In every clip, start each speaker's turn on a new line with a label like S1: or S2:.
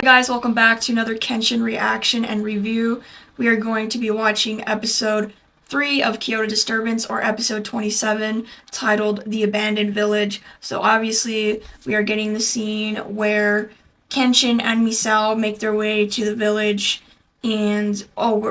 S1: guys, welcome back to another Kenshin reaction and review. We are going to be watching episode 3 of Kyoto Disturbance, or episode 27, titled The Abandoned Village. So obviously, we are getting the scene where Kenshin and Misao make their way to the village. And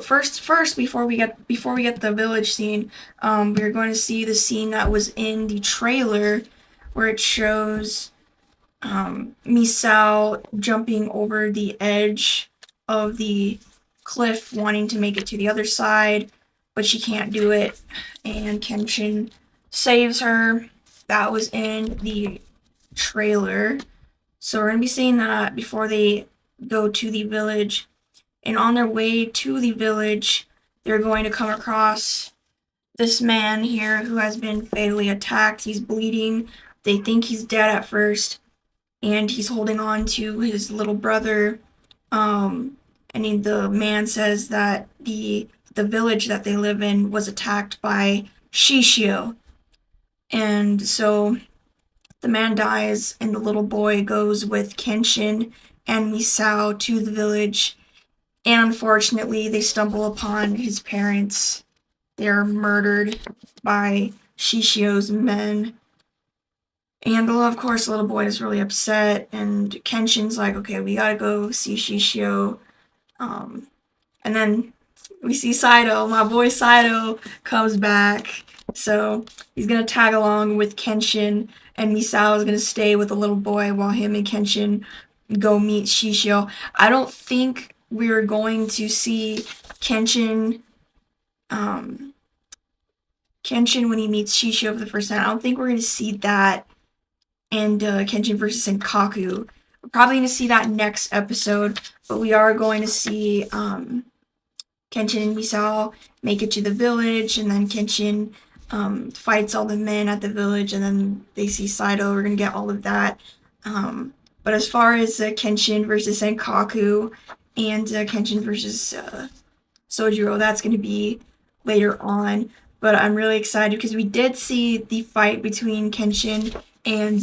S1: first before we get the village scene, we're going to see the scene that was in the trailer where it shows Misao jumping over the edge of the cliff, wanting to make it to the other side, but she can't do it, and Kenshin saves her. That was in the trailer. So we're going to be seeing that before they go to the village. And on their way to the village, they're going to come across this man here who has been fatally attacked. He's bleeding. They think he's dead at first, and he's holding on to his little brother. The man says that the village that they live in was attacked by Shishio. And so the man dies, and the little boy goes with Kenshin and Misao to the village. And unfortunately, they stumble upon his parents. They're murdered by Shishio's men. And of course, the little boy is really upset, and Kenshin's like, okay, we gotta go see Shishio. And then we see Saito, my boy Saito, comes back. So he's gonna tag along with Kenshin, and Misao is gonna stay with the little boy while him and Kenshin go meet Shishio. I don't think we're going to see Kenshin when he meets Shishio for the first time. I don't think we're gonna see that. And Kenshin versus Senkaku. We're probably going to see that next episode, but we are going to see Kenshin and Misao make it to the village, and then Kenshin fights all the men at the village, and then they see Saito. We're going to get all of that. But as far as Kenshin versus Senkaku and Kenshin versus Sojiro, that's going to be later on. But I'm really excited because we did see the fight between Kenshin and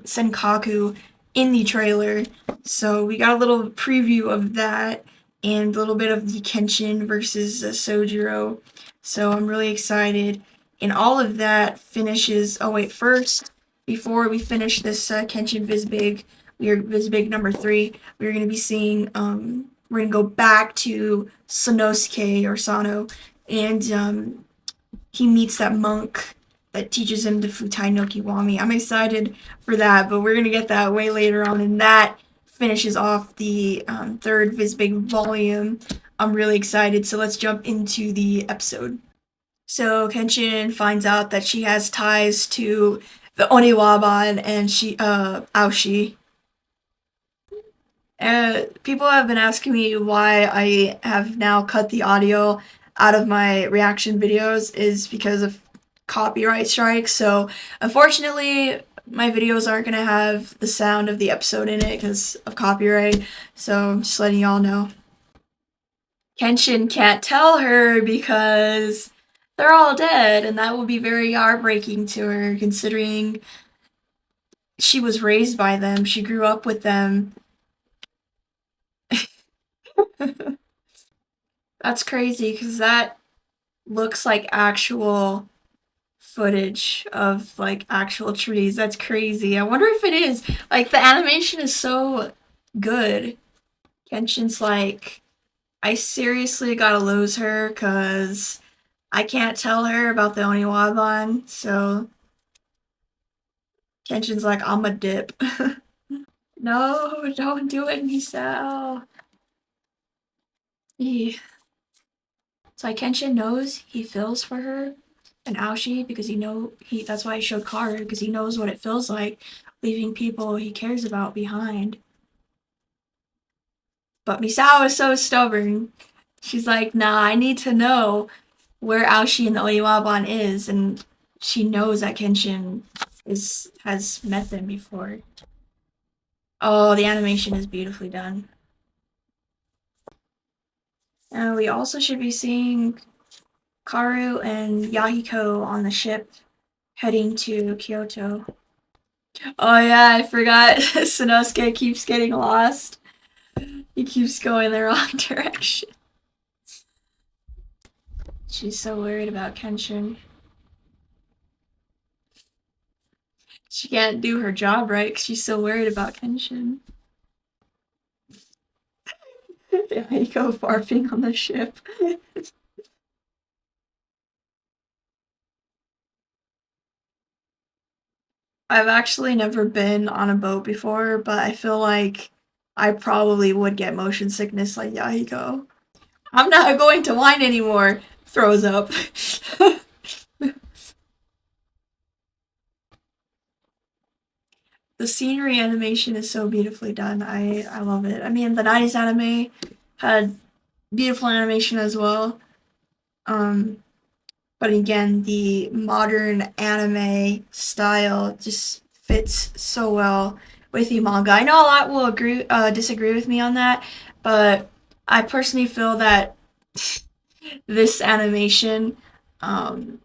S1: Senkaku in the trailer. So we got a little preview of that and a little bit of the Kenshin versus Sojiro. So I'm really excited. And all of that finishes... Oh wait, first, before we finish this Kenshin Visbig, Visbig number 3, we're going to be seeing... we're going to go back to Sanosuke, or Sano, and he meets that monk that teaches him the Futai no Kiwami. I'm excited for that, but we're going to get that way later on, and that finishes off the third Visbig volume. I'm really excited, so let's jump into the episode. So Kenshin finds out that she has ties to the Oniwaban and Aoshi. People have been asking me why I have now cut the audio out of my reaction videos is because of copyright strikes. So unfortunately, my videos aren't going to have the sound of the episode in it because of copyright. So I'm just letting y'all know. Kenshin can't tell her because they're all dead, and that will be very heartbreaking to her, considering she was raised by them. She grew up with them. That's crazy, because that looks like actual footage of, like, actual trees. That's crazy. I wonder if it is. Like, the animation is so good. Kenshin's like, I seriously gotta lose her, because I can't tell her about the Oniwaban, so Kenshin's like, I'm a dip. No, don't do it, Misao. It's like Kenshin knows he feels for her and Aoshi because that's why he showed Karu, because he knows what it feels like leaving people he cares about behind. But Misao is so stubborn. She's like, nah, I need to know where Aoshi and the Oniwaban is, and she knows that Kenshin has met them before. Oh, the animation is beautifully done. We also should be seeing Karu and Yahiko on the ship heading to Kyoto. Oh yeah, I forgot. Sanosuke keeps getting lost. He keeps going the wrong direction. She's so worried about Kenshin. She can't do her job right because she's so worried about Kenshin. There you go, barfing on the ship. I've actually never been on a boat before, but I feel like I probably would get motion sickness like Yahiko. I'm not going to whine anymore. Throws up. The scenery animation is so beautifully done. I love it. I mean, the 90s anime had beautiful animation as well. Um, but again, the modern anime style just fits so well with the manga. I know a lot will disagree with me on that, but I personally feel that this animation um,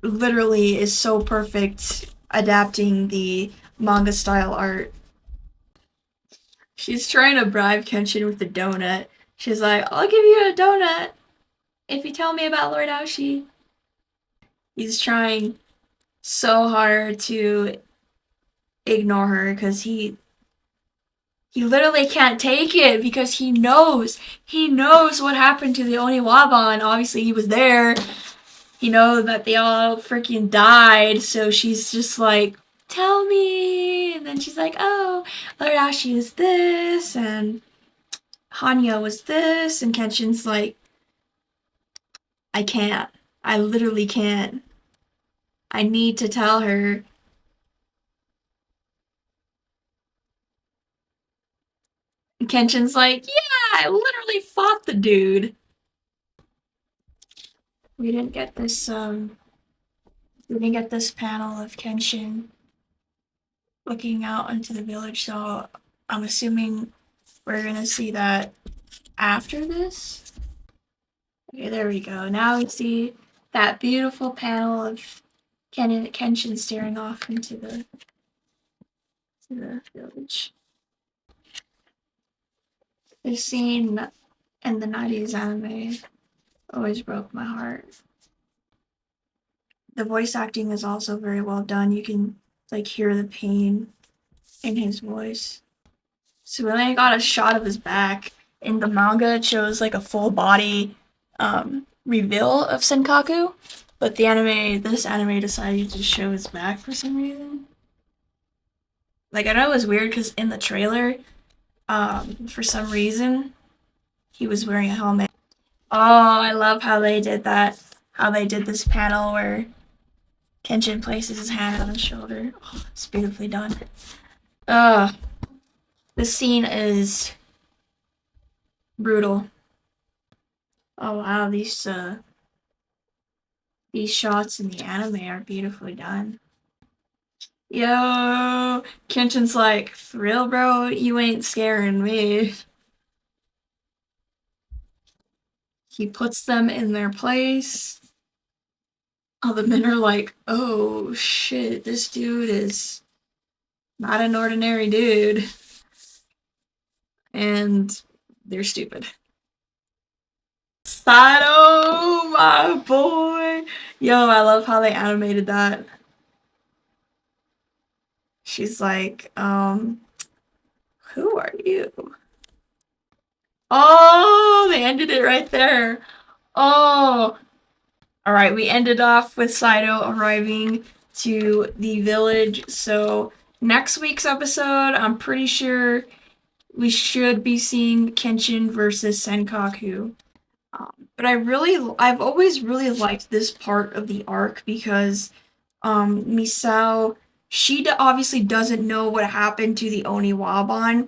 S1: literally is so perfect adapting the manga style art. She's trying to bribe Kenshin with the donut. She's like, I'll give you a donut if you tell me about Lord Aoshi. He's trying so hard to ignore her because he literally can't take it because he knows what happened to the Oniwaba, and obviously he was there. He knows that they all freaking died, so she's just like, tell me, and then she's like, oh, Lord Ashi is this, and Hanya was this, and Kenshin's like, I can't. I literally can't. I need to tell her. And Kenshin's like, yeah, I literally fought the dude. We didn't get this, we didn't get this panel of Kenshin looking out into the village, so I'm assuming we're gonna see that after this. Okay, there we go. Now we see that beautiful panel of Kenshin staring off into the village. This scene in the 90s anime always broke my heart. The voice acting is also very well done. You can like hear the pain in his voice. So we only got a shot of his back. In the manga, it shows like a full body reveal of Senkaku, but this anime decided to show his back for some reason. Like, I know it was weird because in the trailer, for some reason, he was wearing a helmet. Oh, I love how they did that. How they did this panel where Kenshin places his hand on his shoulder. Oh, it's beautifully done. This scene is brutal. Oh wow, these shots in the anime are beautifully done. Yo, Kenshin's like, for real, bro? You ain't scaring me. He puts them in their place. All the men are like, oh shit, this dude is not an ordinary dude. And they're stupid. Sato, my boy. Yo, I love how they animated that. She's like, who are you? Oh, they ended it right there. Oh. Alright, we ended off with Saito arriving to the village. So, next week's episode, I'm pretty sure we should be seeing Kenshin versus Senkaku. But I've always really liked this part of the arc because Misao, she obviously doesn't know what happened to the Oniwaban,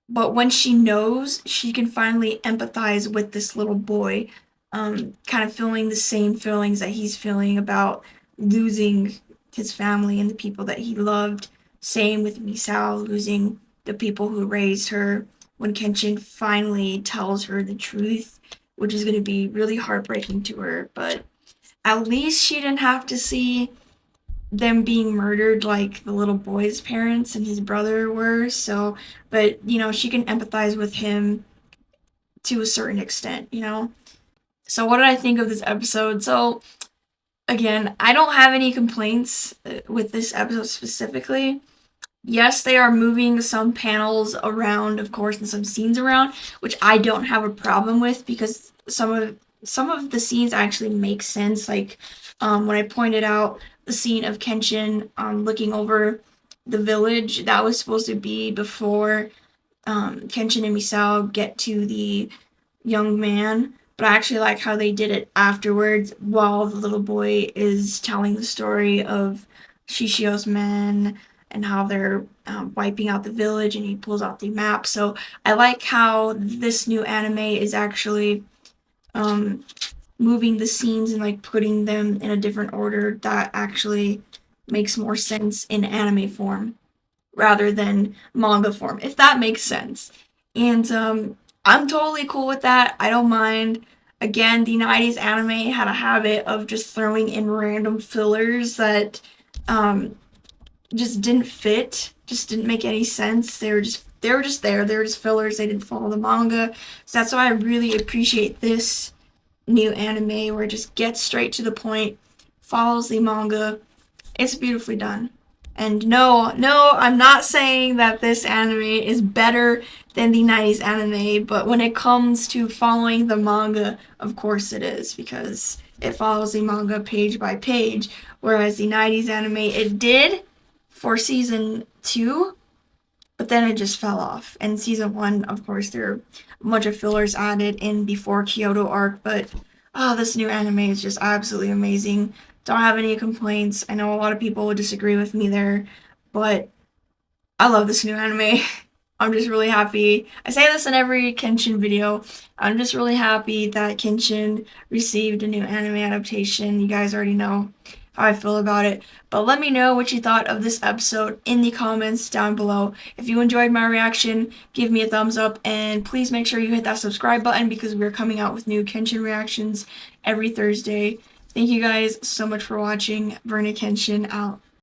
S1: but when she knows, she can finally empathize with this little boy, kind of feeling the same feelings that he's feeling about losing his family and the people that he loved. Same with Misao, losing the people who raised her. When Kenshin finally tells her the truth, which is going to be really heartbreaking to her, but at least she didn't have to see them being murdered like the little boy's parents and his brother were. So, but she can empathize with him to a certain extent. So, what did I think of this episode? So, again, I don't have any complaints with this episode specifically. Yes, they are moving some panels around, of course, and some scenes around, which I don't have a problem with because some of the scenes actually make sense. Like when I pointed out the scene of Kenshin looking over the village, that was supposed to be before Kenshin and Misao get to the young man. But I actually like how they did it afterwards while the little boy is telling the story of Shishio's men and how they're wiping out the village, and he pulls out the map. So I like how this new anime is actually um, moving the scenes and like putting them in a different order that actually makes more sense in anime form rather than manga form, if that makes sense. And I'm totally cool with that. I don't mind. Again, the 90s anime had a habit of just throwing in random fillers that um, just didn't fit, just didn't make any sense. They were just there. They were just fillers. They didn't follow the manga. So that's why I really appreciate this new anime where it just gets straight to the point, follows the manga. It's beautifully done. And no, no, I'm not saying that this anime is better than the 90s anime, but when it comes to following the manga, of course it is, because it follows the manga page by page, whereas the 90s anime, it did for season 2, but then it just fell off. And season 1, of course, there are a bunch of fillers added in before Kyoto arc, but this new anime is just absolutely amazing. Don't have any complaints. I know a lot of people would disagree with me there, but I love this new anime. I'm just really happy. I say this in every Kenshin video. I'm just really happy that Kenshin received a new anime adaptation. You guys already know how I feel about it. But let me know what you thought of this episode in the comments down below. If you enjoyed my reaction, give me a thumbs up, and please make sure you hit that subscribe button because we're coming out with new Kenshin reactions every Thursday. Thank you guys so much for watching. Rurouni Kenshin out.